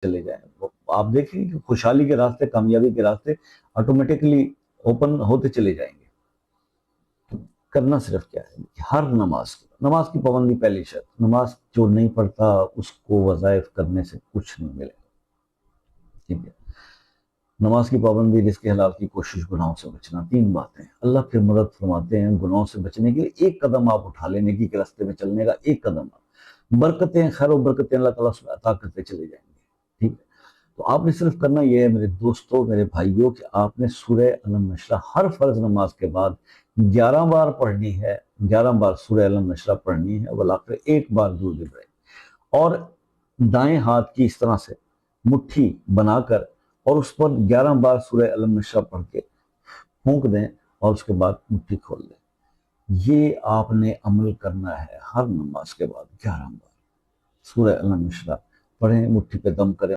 چلے جائیں. آپ دیکھیں کہ خوشحالی کے راستے، کامیابی کے راستے آٹومیٹکلی اوپن ہوتے چلے جائیں گے. کرنا صرف کیا ہے کہ ہر نماز کی پابندی پہلی شرط. نماز جو نہیں پڑھتا اس کو وظائف کرنے سے کچھ نہیں ملے گا. ٹھیک ہے. نماز کی پابندی، رزق حلال کی کوشش، گناہوں سے بچنا، 3 باتیں. اللہ پھر مدد فرماتے ہیں گناہوں سے بچنے کے لیے. ایک قدم آپ اٹھا لیں، نیکی کے راستے میں چلنے کا ایک قدم. برکتیں، خیر و برکتیں اللہ تعالیٰ سے عطا کرتے چلے جائیں گے. ٹھیک ہے. تو آپ نے صرف کرنا یہ ہے میرے دوستوں، میرے بھائیوں، کہ آپ نے سورہ علم نشرح ہر فرض نماز کے بعد 11 بار پڑھنی ہے. 11 بار سورہ علم نشرح پڑھنی ہے، ولاخر 1 بار درود ابراہیم. اور دائیں ہاتھ کی اس طرح سے مٹھی بنا کر اور اس پر 11 بار سورہ علم نشرح پڑھ کے پھونک دیں اور اس کے بعد مٹھی کھول دیں. یہ آپ نے عمل کرنا ہے ہر نماز کے بعد 11 بار. سورہ علم نشرح پڑھیں، مٹھی پہ دم کریں.